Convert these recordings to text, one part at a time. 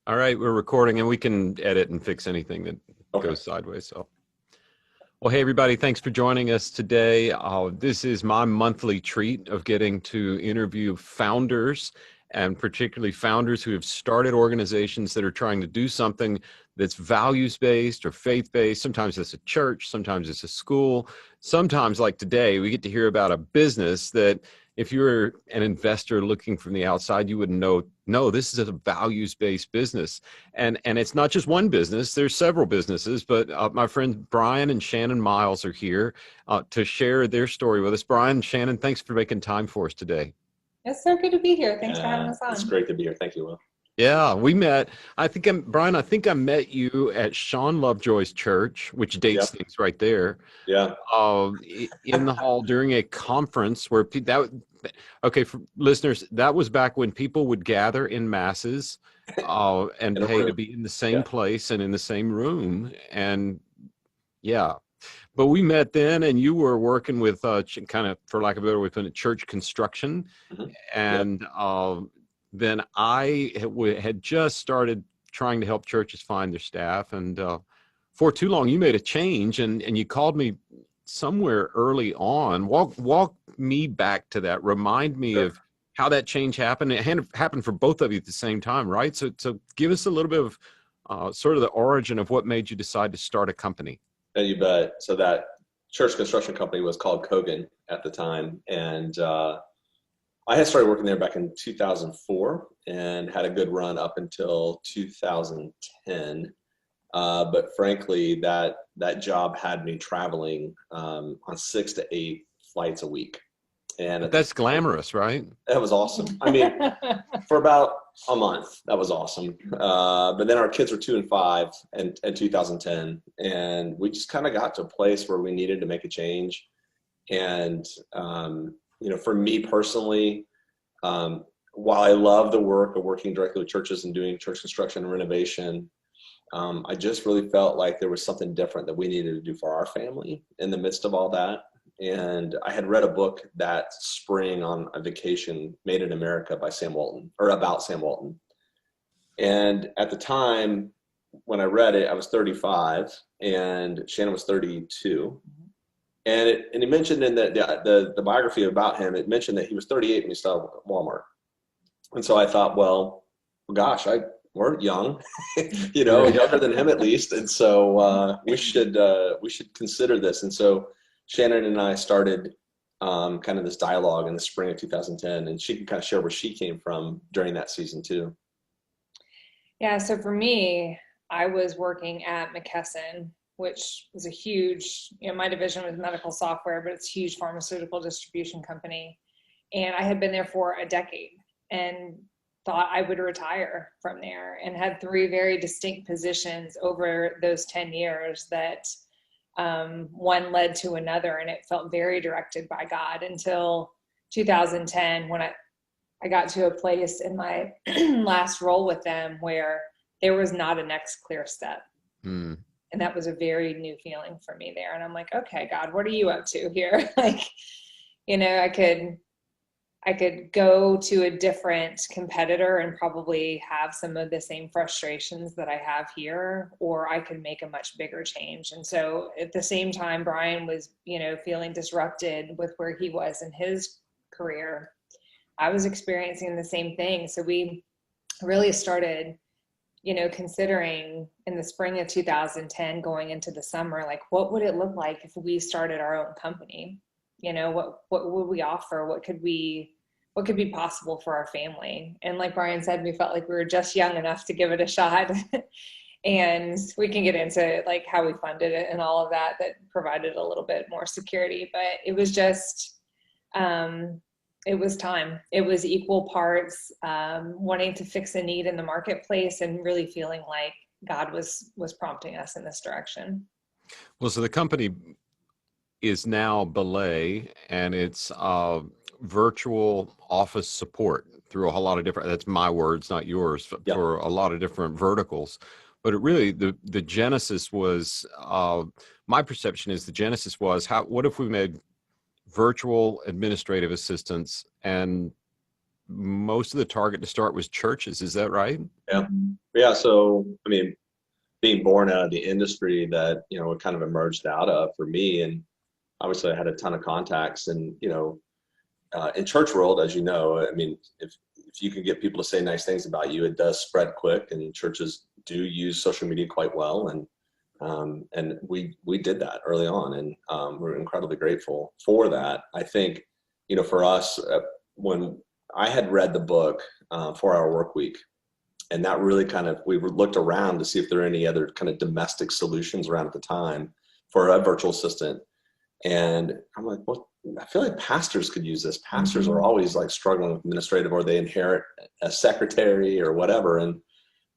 All right, we're recording and we can edit and fix anything that Okay. goes sideways. So, well, hey, everybody, thanks for joining us today. This is my monthly treat of getting to interview founders and particularly founders who have started organizations that are trying to do something that's values-based or faith-based. Sometimes it's a church, sometimes it's a school. Sometimes, like today, we get to hear about a business that if you're an investor looking from the outside, you wouldn't know, no, this is a values-based business. And it's not just one business, there's several businesses, but my friends Bryan and Shannon Miles are here to share their story with us. Bryan and Shannon, thanks for making time for us today. It's so good to be here. Thanks for having us It's on. great to be here. Thank you, Will. Yeah, we met. Bryan, I think I met you at Sean Lovejoy's church, which dates Yep. things right there, Yeah. in the hall during a conference where okay, for listeners, that was back when people would gather in masses and In a pay to room. be in the same Yeah. place and in the same room. And yeah, but we met then, and you were working with kind of, for lack of a better way of putting it, church construction. Yep. And then I had just started trying to help churches find their staff. And for too long, you made a change, and you called me somewhere early on. Walk me back to that. Remind me Sure. of how that change happened. Happened for both of you at the same time, right? So give us a little bit of sort of the origin of what made you decide to start a company. And you bet. So that church construction company was called Kogan at the time. And I had started working there back in 2004 and had a good run up until 2010. But frankly, that job had me traveling on 6 to 8 flights a week. And But at the that's time, glamorous, right? that was awesome. I mean, for about a month, that was awesome. But then our kids were 2 and 5 in 2010, and we just kind of got to a place where we needed to make a change. And for me personally, while I love the work of working directly with churches and doing church construction and renovation, I just really felt like there was something different that we needed to do for our family in the midst of all that. And I had read a book that spring on a vacation, Made in America by Sam Walton, or about Sam Walton. And at the time when I read it, I was 35 and Shannon was 32. And he mentioned in the biography about him, it mentioned that he was 38 when he started Walmart. And so I thought, well, gosh, we're young, younger than him at least. And so we should consider this. And so Shannon and I started kind of this dialogue in the spring of 2010, and she can kind of share where she came from during that season too. Yeah, so for me, I was working at McKesson, which was a huge, my division was medical software, but it's a huge pharmaceutical distribution company. And I had been there for a decade and thought I would retire from there, and had three very distinct positions over those 10 years that one led to another, and it felt very directed by God until 2010 when I got to a place in my last role with them where there was not a next clear step. Mm. And that was a very new feeling for me there. And I'm like, okay, God, what are you up to here? Like, I could go to a different competitor and probably have some of the same frustrations that I have here, or I could make a much bigger change. And so at the same time, Bryan was, feeling disrupted with where he was in his career. I was experiencing the same thing. So we really started, considering in the spring of 2010 going into the summer, like, what would it look like if we started our own company? What would we offer? What could be possible for our family? And like Bryan said, we felt like we were just young enough to give it a shot. And we can get into like how we funded it and all of that provided a little bit more security. But it was just, it was time. It was equal parts wanting to fix a need in the marketplace and really feeling like God was prompting us in this direction. Well, so the company is now Belay, and it's virtual office support through a whole lot of different, that's my words, not yours, Yeah. for a lot of different verticals. But it really, the genesis was, my perception is the genesis was, what if we made virtual administrative assistants and most of the target to start was churches. Is that right? Yeah. Yeah. So, I mean, being born out of the industry that, you know, it kind of emerged out of for me. And obviously I had a ton of contacts and, you know, in church world, as you know, I mean, if you can get people to say nice things about you, it does spread quick, and churches do use social media quite well. And we did that early on, and we're incredibly grateful for that. I think, you know, for us, when I had read the book, 4-Hour Workweek, and that really kind of, we looked around to see if there are any other kind of domestic solutions around at the time for a virtual assistant. And I'm like, well, I feel like pastors could use this. Pastors are always like struggling with administrative, or they inherit a secretary or whatever. And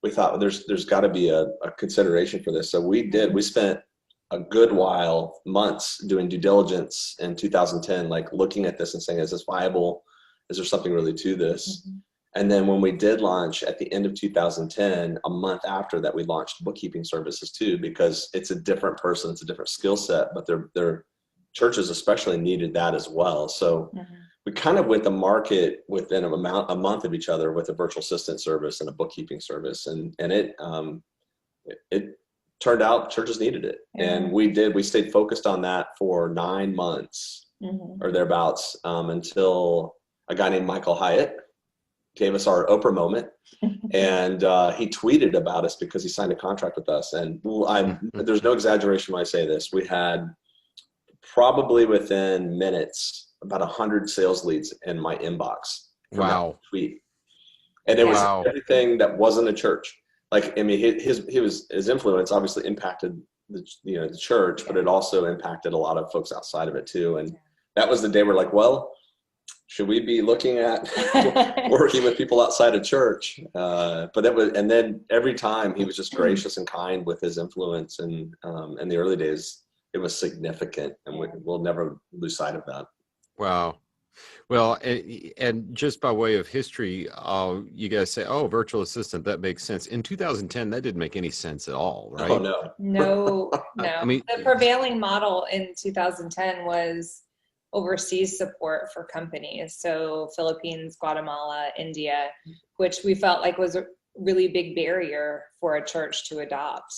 we thought, well, there's got to be a consideration for this. So we spent a good while, months, doing due diligence in 2010, like looking at this and saying, is this viable? Is there something really to this? And then when we did launch at the end of 2010, a month after that, we launched bookkeeping services too, because it's a different person, it's a different skill set, but their churches especially needed that as well. So we kind of went to market within a month of each other with a virtual assistant service and a bookkeeping service. And it turned out churches needed it. And we stayed focused on that for 9 months or thereabouts, until a guy named Michael Hyatt gave us our Oprah moment. And he tweeted about us because he signed a contract with us. And there's no exaggeration when I say this. We had probably within minutes about 100 sales leads in my inbox from that tweet. And it was everything that wasn't a church. Like, I mean, his influence obviously impacted the church, but it also impacted a lot of folks outside of it too. And that was the day we're like, well, should we be looking at working with people outside of church? But that was, and then every time he was just gracious and kind with his influence. And in the early days, it was significant, and we'll never lose sight of that. Wow. Well, and just by way of history, you guys say, oh, virtual assistant, that makes sense. In 2010, that didn't make any sense at all, right? Oh, no. No. I mean, the prevailing model in 2010 was overseas support for companies. So Philippines, Guatemala, India, which we felt like was a really big barrier for a church to adopt,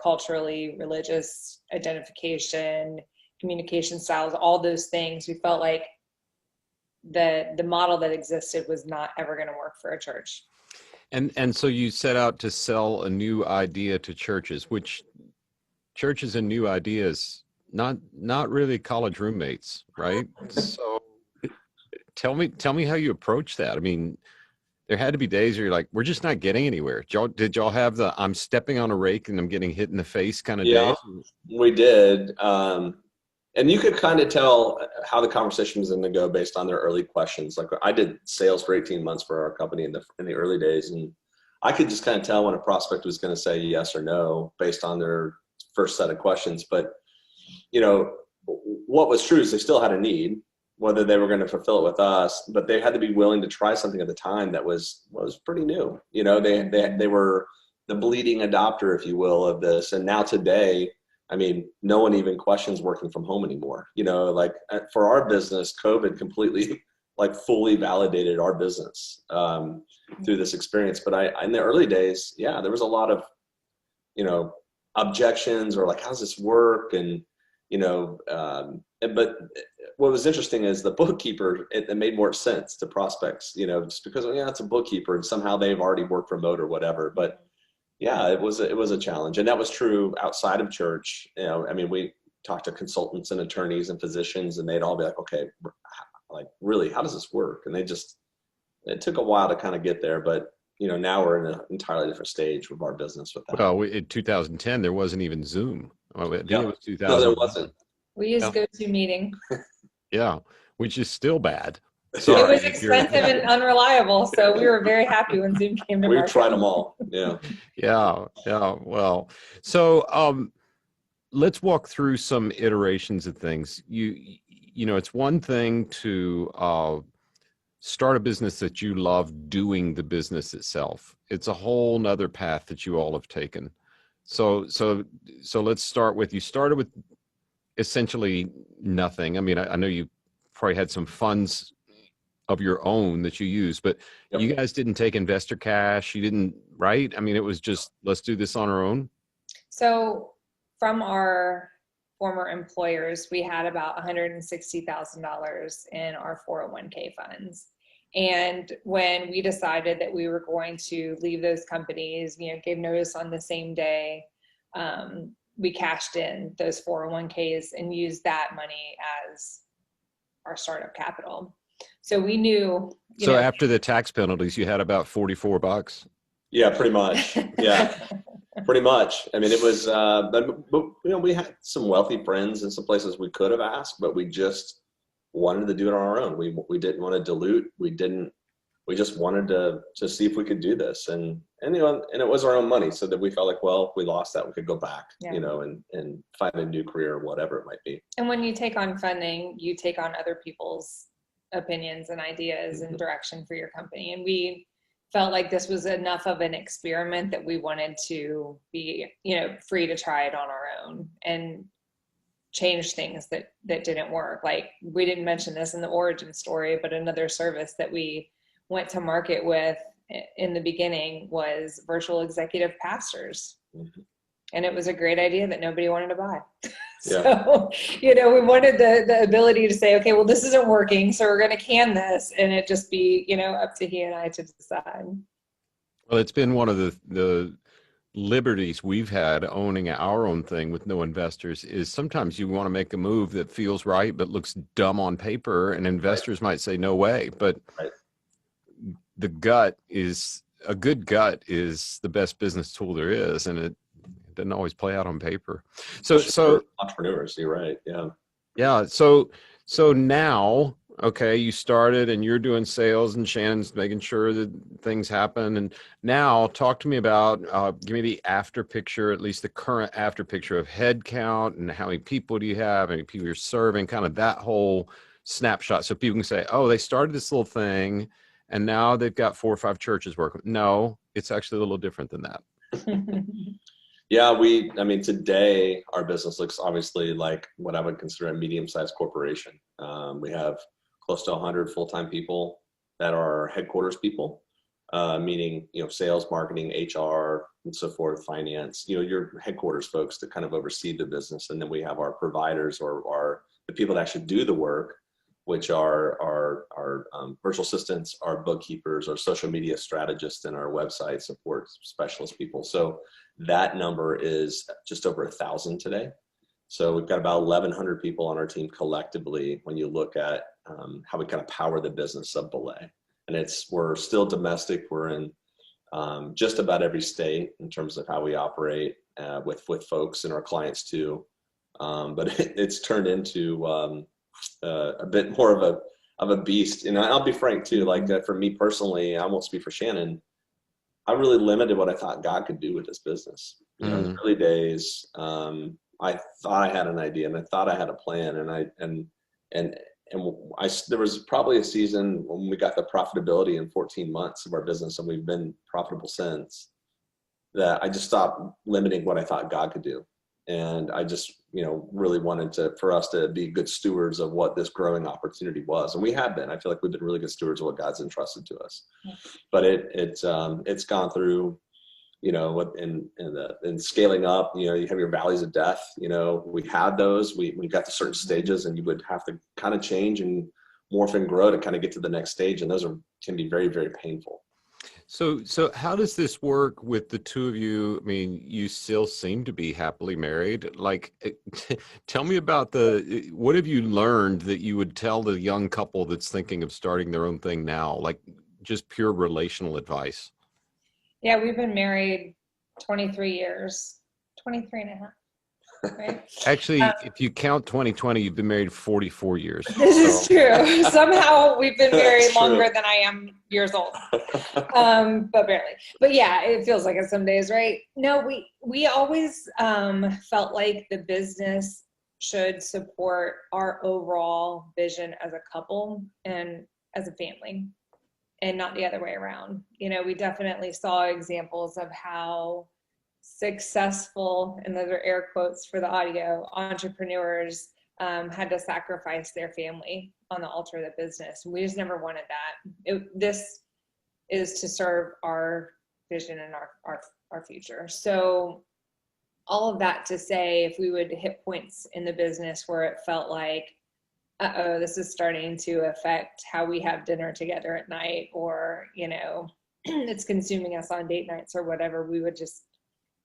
culturally, religious identification, communication styles, all those things. We felt like the model that existed was not ever going to work for a church. And so you set out to sell a new idea to churches, which churches and new ideas, not really college roommates, right? So tell me how you approach that. I mean, there had to be days where you're like, we're just not getting anywhere. Did y'all have the I'm stepping on a rake and I'm getting hit in the face kind of days? We did. And you could kind of tell how the conversation was going to go based on their early questions. Like, I did sales for 18 months for our company in the early days, and I could just kind of tell when a prospect was going to say yes or no based on their first set of questions. But what was true is they still had a need, whether they were going to fulfill it with us, but they had to be willing to try something at the time that was pretty new. They were the bleeding adopter, if you will, of this. And now today, I mean, no one even questions working from home anymore. Like, for our business, COVID completely, like, fully validated our business through this experience. But in the early days, there was a lot of, objections, or like, how's this work? And, but what was interesting is the bookkeeper, it made more sense to prospects, just because, it's a bookkeeper and somehow they've already worked remote or whatever. But it was a challenge. And that was true outside of church. I mean, we talked to consultants and attorneys and physicians, and they'd all be like, okay, like, really, how does this work? And it took a while to kind of get there, but now we're in an entirely different stage with our business with that. Well, in 2010, there wasn't even Zoom. I think it was 2000. No, there wasn't. We used GoToMeeting. Yeah, which is still bad. So it was expensive and unreliable, so we were very happy when Zoom came to market. We tried them all. Yeah. Well, so let's walk through some iterations of things. It's one thing to start a business that you love doing the business itself. It's a whole nother path that you all have taken. So let's start with, you started with essentially nothing. I mean, I know you probably had some funds of your own that you use, but Yep. you guys didn't take investor cash. You didn't, right? I mean, it was just, let's do this on our own. So from our former employers, we had about $160,000 in our 401k funds. And when we decided that we were going to leave those companies, gave notice on the same day, we cashed in those 401ks and used that money as our startup capital. So we knew. So after the tax penalties, you had about $44. Yeah, pretty much. Yeah, pretty much. I mean, it was, but we had some wealthy friends in some places we could have asked, but we just wanted to do it on our own. We didn't want to dilute. We just wanted to see if we could do this. And it was our own money, so that we felt like, well, if we lost that, we could go back, and find a new career or whatever it might be. And when you take on funding, you take on other people's opinions and ideas and direction for your company. And we felt like this was enough of an experiment that we wanted to be, free to try it on our own and change things that didn't work. Like, we didn't mention this in the origin story, but another service that we went to market with in the beginning was virtual executive pastors. Mm-hmm. And it was a great idea that nobody wanted to buy. So, we wanted the ability to say, okay, well, this isn't working, so we're going to can this, and it just be, up to he and I to decide. Well, it's been one of the liberties we've had owning our own thing with no investors is sometimes you want to make a move that feels right but looks dumb on paper, and investors might say no way, but the a good gut is the best business tool there is, and it doesn't always play out on paper. So entrepreneurs, you're right. Yeah. So now, okay, you started and you're doing sales, and Shannon's making sure that things happen. And now talk to me about, give me the after picture, at least the current after picture of head count, and how many people do you have, how many people you're serving, kind of that whole snapshot. So people can say, oh, they started this little thing and now they've got 4 or 5 churches working. No, it's actually a little different than that. Yeah, today our business looks obviously like what I would consider a medium-sized corporation. We have close to 100 full-time people that are headquarters people, meaning, sales, marketing, HR, and so forth, finance, your headquarters folks that kind of oversee the business. And then we have our providers, or the people that actually do the work, which are our virtual assistants, our bookkeepers, our social media strategists, and our website support specialist people. So that number is just over 1,000 today. So we've got about 1,100 people on our team collectively when you look at how we kind of power the business of Belay. And we're still domestic. We're in just about every state in terms of how we operate with folks and our clients too. But it's turned into a bit more of a beast. And I'll be frank too, like for me personally, I won't speak for Shannon, I really limited what I thought God could do with this business. In the early days, I thought I had an idea and I thought I had a plan, and there was probably a season when we got the profitability in 14 months of our business, and we've been profitable since, that I just stopped limiting what I thought God could do. And I just, really wanted for us to be good stewards of what this growing opportunity was. And we have been. I feel like we've been really good stewards of what God's entrusted to us. Yeah. But it's gone through, in scaling up, you have your valleys of death. We had those. We got to certain stages, and you would have to kind of change and morph and grow to kind of get to the next stage. And those can be very, very painful. So how does this work with the two of you? I mean, you still seem to be happily married. Like, tell me about what have you learned that you would tell the young couple that's thinking of starting their own thing now? Like, just pure relational advice. Yeah, we've been married 23 years, 23 and a half. Right? Actually, if you count 2020, you've been married 44 years. This is true. Somehow we've been married longer than I am years old, but barely. But yeah, it feels like it some days, right? No, we always felt like the business should support our overall vision as a couple and as a family, and not the other way around. We definitely saw examples of how successful, and those are air quotes for the audio, entrepreneurs had to sacrifice their family on the altar of the business. We just never wanted that. This is to serve our vision and our future. So all of that to say, if we would hit points in the business where it felt like, uh-oh, this is starting to affect how we have dinner together at night, or, you know, it's consuming us on date nights or whatever, we would just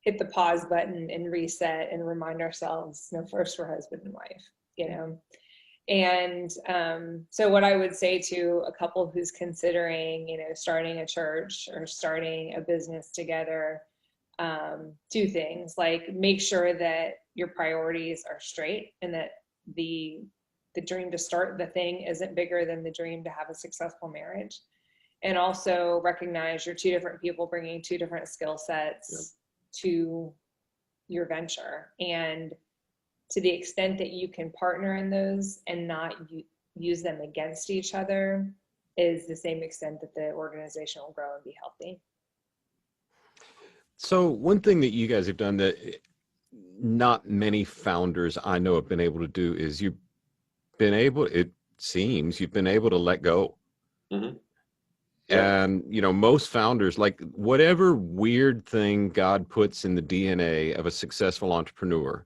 hit the pause button and reset and remind ourselves, no, first we're husband and wife, you know. And so what I would say to a couple who's considering, you know, starting a church or starting a business together, two things, like make sure that your priorities are straight and that the dream to start the thing isn't bigger than the dream to have a successful marriage. And also recognize you're two different people bringing two different skill sets to your venture. And to the extent that you can partner in those and not use them against each other is the same extent that the organization will grow and be healthy. So one thing that you guys have done that not many founders I know have been able to do is you've been able to let go. Mm-hmm. And, you know, most founders, like whatever weird thing God puts in the DNA of a successful entrepreneur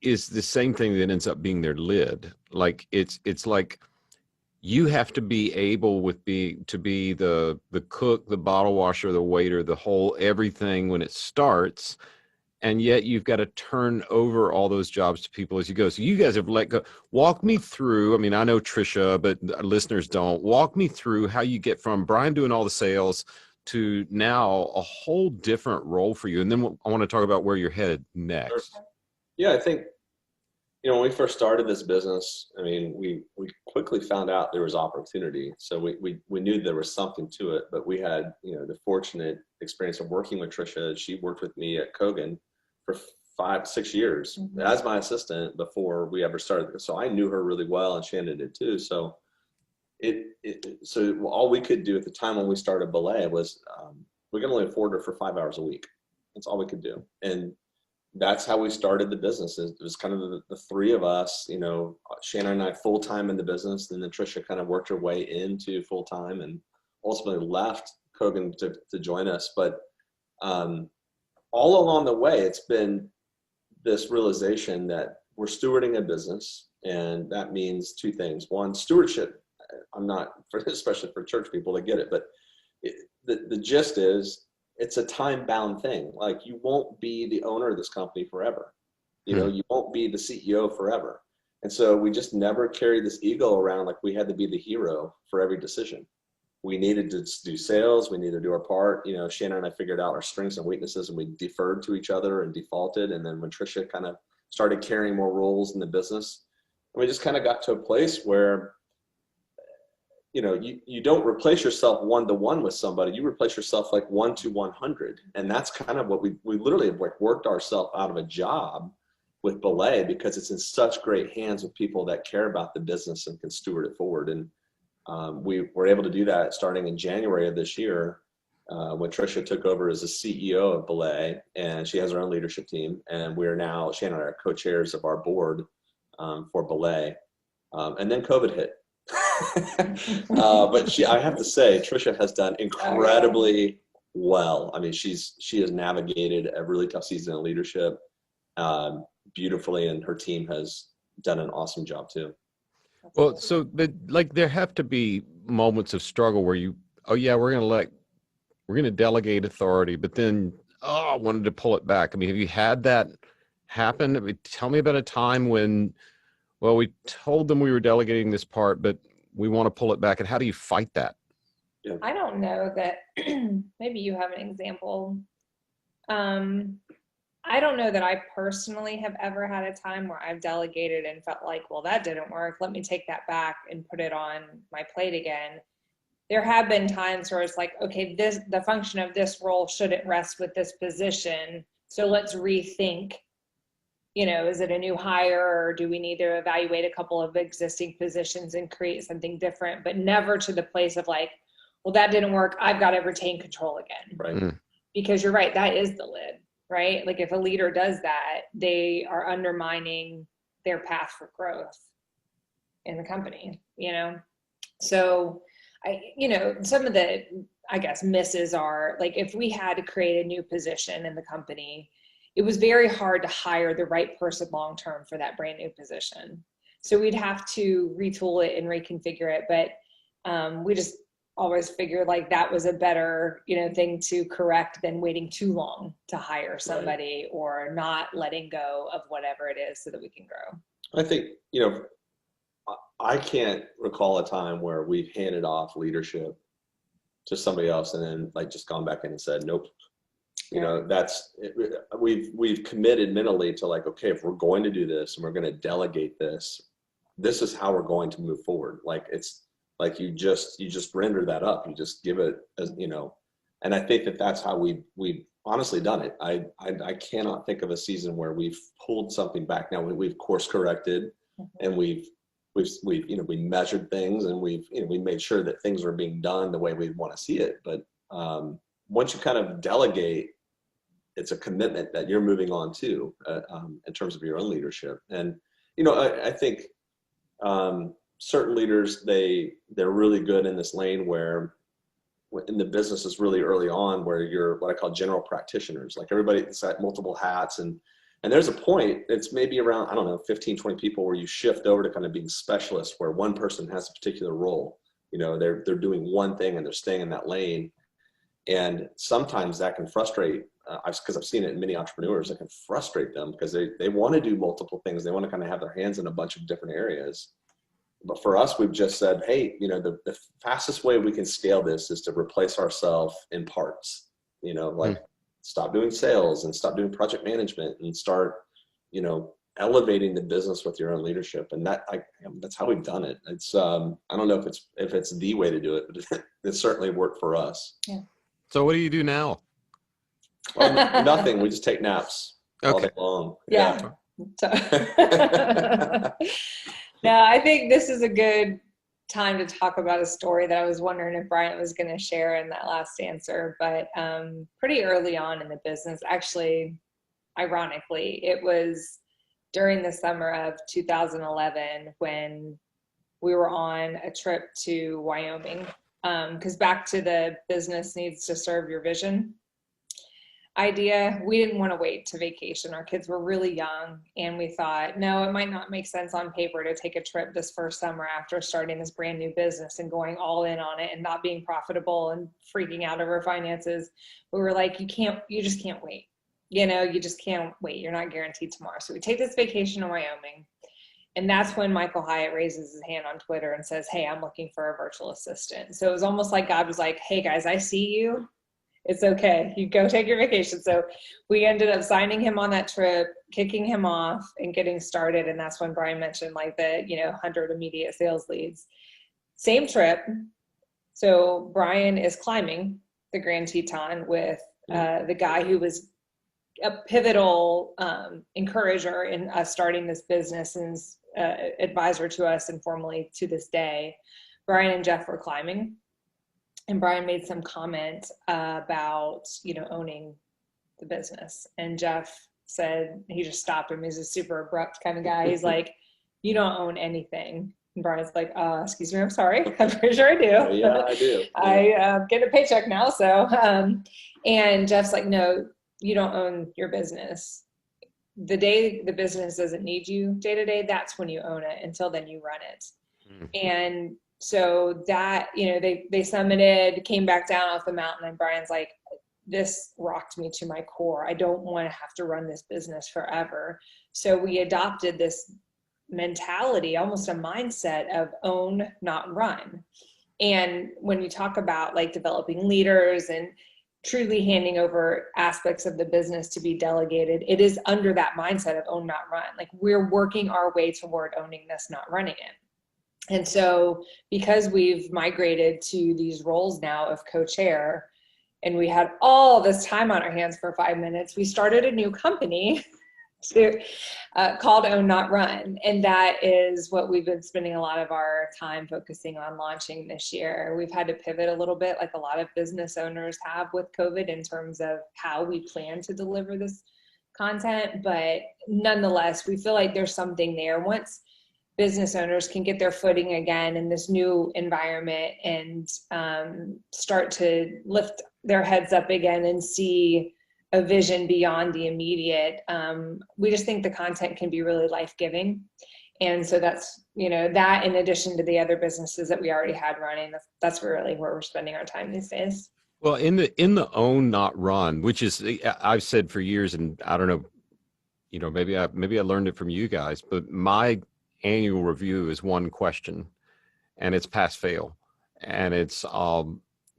is the same thing that ends up being their lid. Like it's like you have to be able to be the cook, the bottle washer, the waiter, the whole everything when it starts. And yet you've got to turn over all those jobs to people as you go. So you guys have let go. Walk me through, I mean, I know Trisha, but listeners don't. Walk me through how you get from Bryan doing all the sales to now a whole different role for you. And then I want to talk about where you're headed next. Yeah, I think, you know, when we first started this business, I mean, we quickly found out there was opportunity. So we knew there was something to it, but we had, you know, the fortunate experience of working with Trisha. She worked with me at Kogan for 5-6 years as my assistant before we ever started. So I knew her really well, and Shannon did too. So so all we could do at the time when we started Belay was we could only afford her for 5 hours a week. That's all we could do. And that's how we started the business. It was kind of the three of us, you know, Shannon and I full-time in the business, and then Trisha kind of worked her way into full-time and ultimately left Kogan to join us. But all along the way, it's been this realization that we're stewarding a business, and that means two things. One, stewardship. I'm not, especially for church people, they get it, but the gist is, it's a time-bound thing. Like, you won't be the owner of this company forever. You know, you won't be the CEO forever. And so we just never carried this ego around like we had to be the hero for every decision. We needed to do sales. We needed to do our part. You know, Shannon and I figured out our strengths and weaknesses, and we deferred to each other and defaulted. And then when Trisha kind of started carrying more roles in the business, we just kind of got to a place where, you know, you don't replace yourself 1-to-1 with somebody. You replace yourself like 1-to-100. And that's kind of what we literally have worked ourselves out of a job with Belay, because it's in such great hands with people that care about the business and can steward it forward. And we were able to do that starting in January of this year when Trisha took over as the CEO of Belay, and she has her own leadership team. And we are now, Shannon and I are co-chairs of our board for Belay. And then COVID hit. But I have to say, Trisha has done incredibly well. I mean, she has navigated a really tough season of leadership beautifully, and her team has done an awesome job too. Well, so like there have to be moments of struggle where we're going to delegate authority, but then, I wanted to pull it back. I mean, have you had that happen? I mean, tell me about a time when, well, we told them we were delegating this part, but we want to pull it back. And how do you fight that? Yeah. I don't know that maybe you have an example. I don't know that I personally have ever had a time where I've delegated and felt like, well, that didn't work. Let me take that back and put it on my plate again. There have been times where it's like, okay, the function of this role shouldn't rest with this position. So let's rethink, you know, is it a new hire, or do we need to evaluate a couple of existing positions and create something different, but never to the place of like, well, that didn't work. I've got to retain control again. Right. Because you're right. That is the lid, right? Like if a leader does that, they are undermining their path for growth in the company, you know? So some of the, I guess, misses are like, if we had to create a new position in the company, it was very hard to hire the right person long-term for that brand new position. So we'd have to retool it and reconfigure it. But we just always figured like that was a better, thing to correct than waiting too long to hire somebody, right, or not letting go of whatever it is so that we can grow. I think, I can't recall a time where we've handed off leadership to somebody else and then like just gone back in and said, nope. We've committed mentally to like, okay, if we're going to do this and we're going to delegate this is how we're going to move forward. Like, it's like, you just render that up. You just give it as, and I think that's how we've honestly done it. I cannot think of a season where we've pulled something back. Now we've course corrected, and we measured things, and we made sure that things are being done the way we want to see it. But once you kind of delegate, it's a commitment that you're moving on to in terms of your own leadership. And, I think certain leaders, they're really good in this lane where in the business is really early on where you're what I call general practitioners. Like, everybody's got multiple hats, and there's a point, it's maybe around, 15, 20 people where you shift over to kind of being specialists, where one person has a particular role. They're doing one thing and they're staying in that lane. And sometimes that can frustrate, because I've seen it in many entrepreneurs, it can frustrate them because they want to do multiple things. They want to kind of have their hands in a bunch of different areas. But for us, we've just said, hey, the fastest way we can scale this is to replace ourselves in parts, stop doing sales and stop doing project management and start, elevating the business with your own leadership. And that's how we've done it. It's, I don't know if it's the way to do it, but it certainly worked for us. Yeah. So what do you do now? Well, nothing. We just take naps all day long. Yeah. No, I think this is a good time to talk about a story that I was wondering if Bryan was going to share in that last answer. But pretty early on in the business, actually, ironically, it was during the summer of 2011 when we were on a trip to Wyoming, because back to the business needs to serve your vision idea, we didn't want to wait to vacation. Our kids were really young, and we thought, no, it might not make sense on paper to take a trip this first summer after starting this brand new business and going all in on it and not being profitable and freaking out over finances. We were like, you just can't wait. You just can't wait. You're not guaranteed tomorrow. So we take this vacation to Wyoming. And that's when Michael Hyatt raises his hand on Twitter and says, hey, I'm looking for a virtual assistant. So it was almost like God was like, hey guys, I see you. It's okay. You go take your vacation. So we ended up signing him on that trip, kicking him off and getting started. And that's when Bryan mentioned like the, 100 immediate sales leads. Same trip. So Bryan is climbing the Grand Teton with the guy who was a pivotal encourager in us starting this business and advisor to us informally to this day. Bryan and Jeff were climbing. And Bryan made some comment about, owning the business. And Jeff said, he just stopped him. He's a super abrupt kind of guy. He's like, you don't own anything. And Bryan's like, excuse me, I'm sorry. I'm pretty sure I do. Yeah, I do. I get a paycheck now. So, and Jeff's like, no, you don't own your business. The day the business doesn't need you day to day, that's when you own it. Until then, you run it. Mm-hmm. And so that, they summited, came back down off the mountain, and Bryan's like, this rocked me to my core. I don't want to have to run this business forever. So we adopted this mentality, almost a mindset of own, not run. And when you talk about like developing leaders and truly handing over aspects of the business to be delegated, it is under that mindset of own, not run. Like, we're working our way toward owning this, not running it. And so because we've migrated to these roles now of co-chair, and we had all this time on our hands for 5 minutes, we started a new company called Own Not Run. And that is what we've been spending a lot of our time focusing on launching this year. We've had to pivot a little bit, like a lot of business owners have with COVID, in terms of how we plan to deliver this content, but nonetheless, we feel like there's something there. Once business owners can get their footing again in this new environment and start to lift their heads up again and see a vision beyond the immediate, we just think the content can be really life-giving. And so that's, that in addition to the other businesses that we already had running, that's really where we're spending our time these days. Well, in the own, not run, which is, I've said for years, and I don't know, maybe I learned it from you guys, but my annual review is one question, and it's pass fail. And it's,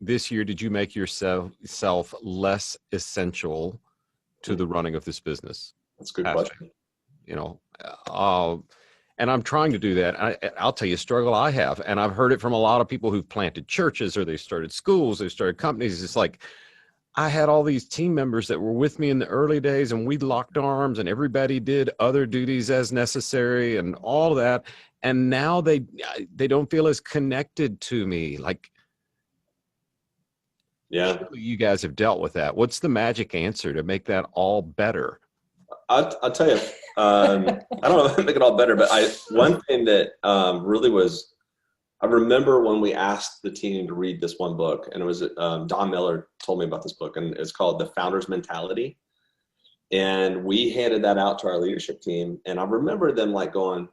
this year, did you make yourself less essential to the running of this business? That's a good question. And I'm trying to do that. I'll tell you a struggle I have, and I've heard it from a lot of people who've planted churches or they started schools, they started companies. It's like, I had all these team members that were with me in the early days, and we locked arms and everybody did other duties as necessary and all that. And now they don't feel as connected to me. Like, yeah, you guys have dealt with that. What's the magic answer to make that all better? I'll tell you, I don't know if I make it all better, but one thing that really was, I remember when we asked the team to read this one book, and it was Don Miller told me about this book, and it's called The Founder's Mentality. And we handed that out to our leadership team. And I remember them like going,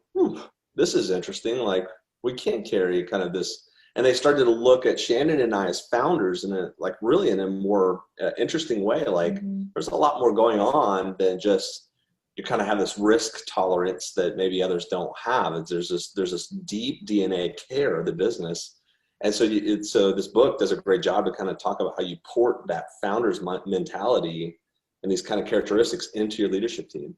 this is interesting. Like, we can't carry kind of this. And they started to look at Shannon and I as founders in a more interesting way. Like, there's a lot more going on than just, you kind of have this risk tolerance that maybe others don't have. There's this deep DNA care of the business. And so so this book does a great job to kind of talk about how you port that founder's mentality and these kind of characteristics into your leadership team.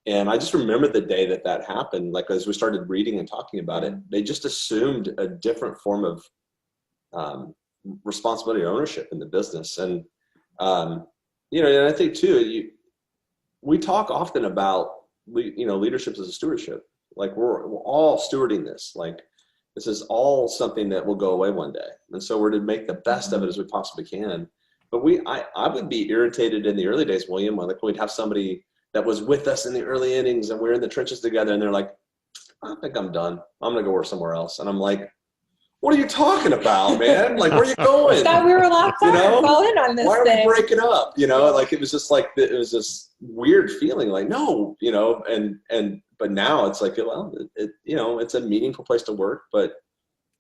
And I just remember the day that happened, like as we started reading and talking about it, they just assumed a different form of responsibility or ownership in the business. And, and I think too, we talk often about, leadership as a stewardship. Like we're all stewarding this. Like this is all something that will go away one day. And so we're to make the best of it as we possibly can. But I would be irritated in the early days, William, like we'd have somebody that was with us in the early innings and we're in the trenches together and they're like, I think I'm done. I'm going to go work somewhere else. And I'm like, what are you talking about, man? Like, where are you going? I thought we were locked on. Fall in on this. Why are we breaking up? Like it was just like, it was this weird feeling like, no, but now it's like, well, it's a meaningful place to work, but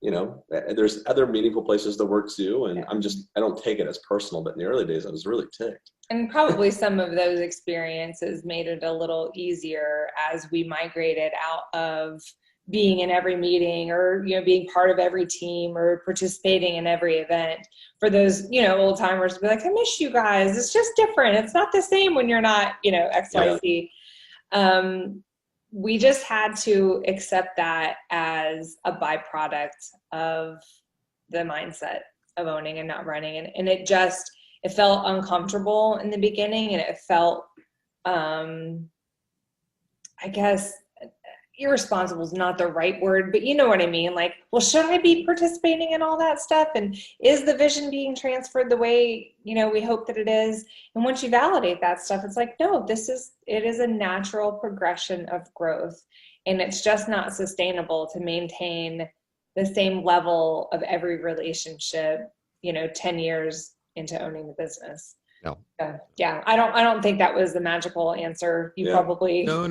there's other meaningful places to work too. And I don't take it as personal, but in the early days, I was really ticked. And probably some of those experiences made it a little easier as we migrated out of being in every meeting or, being part of every team or participating in every event for those, old timers to be like, I miss you guys. It's just different. It's not the same when you're not, XYZ. Yeah. We just had to accept that as a byproduct of the mindset of owning and not running. And it felt uncomfortable in the beginning, and it felt, I guess, irresponsible is not the right word, but you know what I mean? Like, well, should I be participating in all that stuff? And is the vision being transferred the way, we hope that it is? And once you validate that stuff, it's like, no, it is a natural progression of growth. And it's just not sustainable to maintain the same level of every relationship, 10 years into owning the business. No. Yeah, I don't think that was the magical answer. You probably no.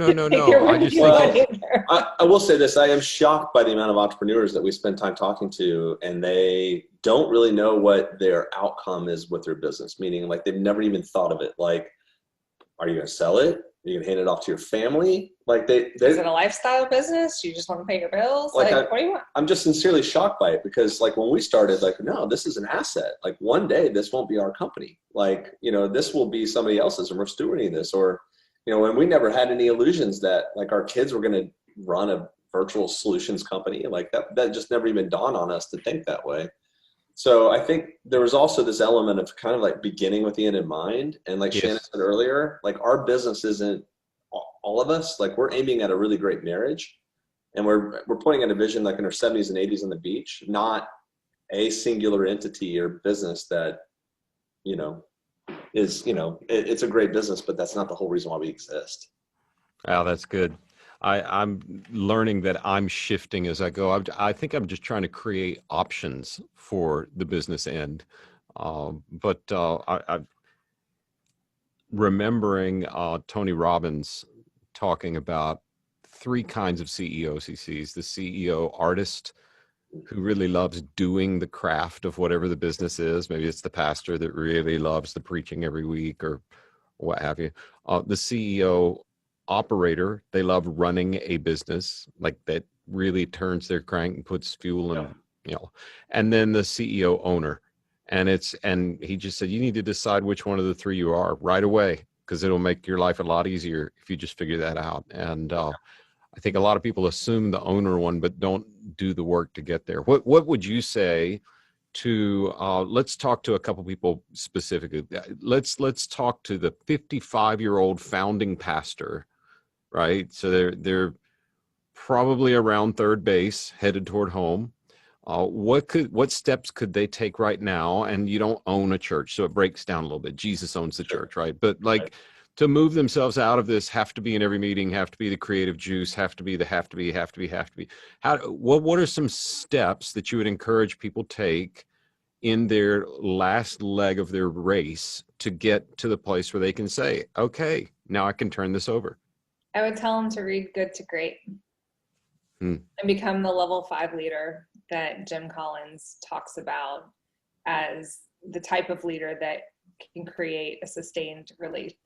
I will say this: I am shocked by the amount of entrepreneurs that we spend time talking to, and they don't really know what their outcome is with their business. Meaning, like they've never even thought of it. Like, are you going to sell it? Are you going to hand it off to your family? Like is it a lifestyle business? You just want to pay your bills? Like what do you want? I'm just sincerely shocked by it because like when we started, like, no, this is an asset. Like one day this won't be our company. Like, this will be somebody else's and we're stewarding this. Or, and we never had any illusions that like our kids were going to run a virtual solutions company. Like that just never even dawned on us to think that way. So I think there was also this element of kind of like beginning with the end in mind. And like Shannon said earlier, like our business isn't all of us. Like we're aiming at a really great marriage, and we're pointing at a vision like in our 70s and 80s on the beach, not a singular entity or business that, is, it's a great business, but that's not the whole reason why we exist. Oh, that's good. I'm learning that I'm shifting as I go. I think I'm just trying to create options for the business end. I'm remembering Tony Robbins talking about three kinds of CEOs he sees: the CEO artist, who really loves doing the craft of whatever the business is. Maybe it's the pastor that really loves the preaching every week or what have you. The CEO operator, they love running a business, like that really turns their crank and puts fuel in, and then the CEO owner. And he just said, you need to decide which one of the three you are right away, because it'll make your life a lot easier if you just figure that out. And I think a lot of people assume the owner one, but don't do the work to get there. What would you say to, let's talk to a couple people specifically. Let's talk to the 55-year-old founding pastor, right? So they're probably around third base, headed toward home. What steps could they take right now? And you don't own a church, so it breaks down a little bit. Jesus owns the church, right? But to move themselves out of this, have to be in every meeting, have to be the creative juice, have to be. What are some steps that you would encourage people take in their last leg of their race to get to the place where they can say, okay, now I can turn this over? I would tell them to read Good to Great and become the level 5 leader that Jim Collins talks about as the type of leader that can create a sustained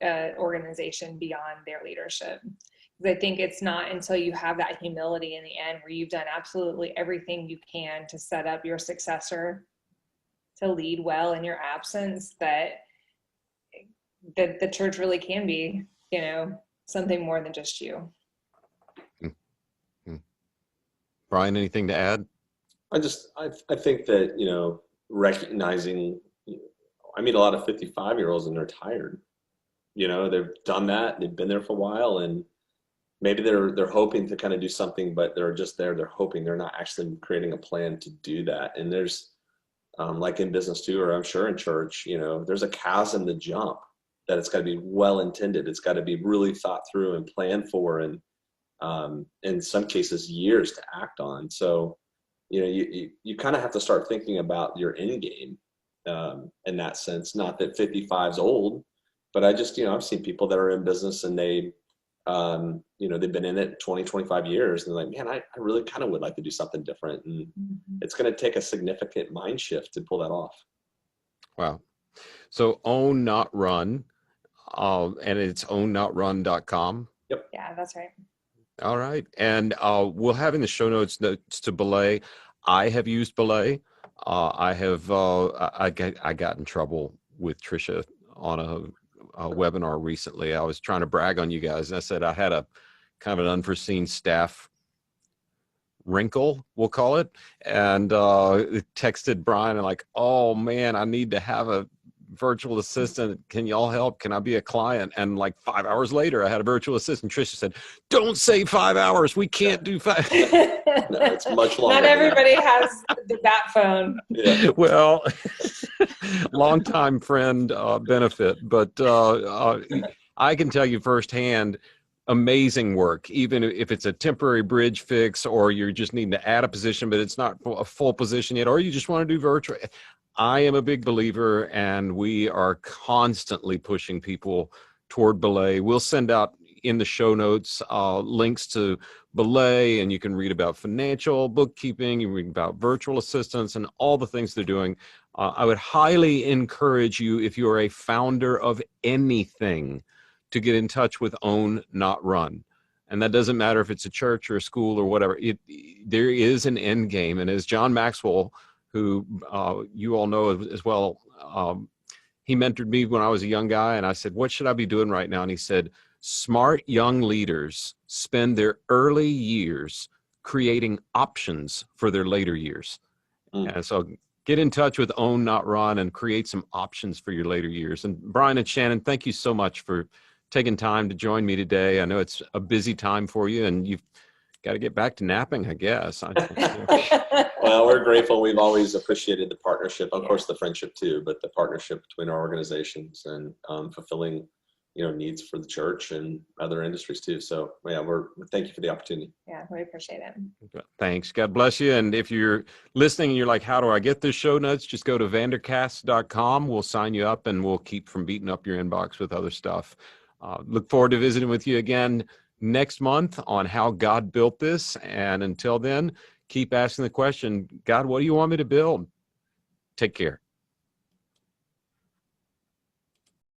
organization beyond their leadership. Because I think it's not until you have that humility in the end where you've done absolutely everything you can to set up your successor to lead well in your absence that the church really can be, something more than just you. Bryan, anything to add? I think that, recognizing, I meet a lot of 55-year-olds and they're tired. They've done that. They've been there for a while, and maybe they're hoping to kind of do something, but they're just there. They're hoping. They're not actually creating a plan to do that. And there's, like in business too, or I'm sure in church, there's a chasm to jump that it's got to be well intended. It's got to be really thought through and planned for, and in some cases years to act on. So, you kind of have to start thinking about your end game in that sense. Not that 55 is old, but I just, I've seen people that are in business and they, they've been in it 20, 25 years, and they're like, man, I really kind of would like to do something different. And it's going to take a significant mind shift to pull that off. Wow. So own, not run. And it's ownnnotrun.com. Yep. Yeah, that's right. All right. And we'll have in the show notes to Belay. I have used Belay. I got in trouble with Trisha on a webinar recently. I was trying to brag on you guys, and I said I had a kind of an unforeseen staff wrinkle, we'll call it, and texted Bryan and like, oh man, I need to have a virtual assistant. Can y'all help? Can I be a client? And like 5 hours later, I had a virtual assistant. Trisha said, don't say 5 hours. We can't do 5. No, it's much longer. Not everybody has that phone. Yeah. Well, longtime friend benefit, but I can tell you firsthand, amazing work, even if it's a temporary bridge fix, or you're just needing to add a position, but it's not a full position yet, or you just want to do virtual. I am a big believer, and we are constantly pushing people toward Belay. We'll send out in the show notes links to Belay, and you can read about financial bookkeeping, you read about virtual assistants and all the things they're doing. I would highly encourage you, if you're a founder of anything, to get in touch with Own, Not Run. And that doesn't matter if it's a church or a school or whatever. There is an end game. And as John Maxwell, who you all know as well, he mentored me when I was a young guy, and I said, what should I be doing right now? And he said, smart young leaders spend their early years creating options for their later years. And so get in touch with Own, Not Run, and create some options for your later years. And Bryan and Shannon, thank you so much for taking time to join me today. I know it's a busy time for you, and you've got to get back to napping, I guess. Well, we're grateful. We've always appreciated the partnership, of course, the friendship too, but the partnership between our organizations and fulfilling, needs for the church and other industries too. So yeah, thank you for the opportunity. Yeah, we appreciate it. Thanks. God bless you. And if you're listening and you're like, how do I get this show notes? Just go to vandercast.com. We'll sign you up and we'll keep from beating up your inbox with other stuff. Look forward to visiting with you again next month on how God built this. And until then, keep asking the question, God, what do you want me to build? Take care.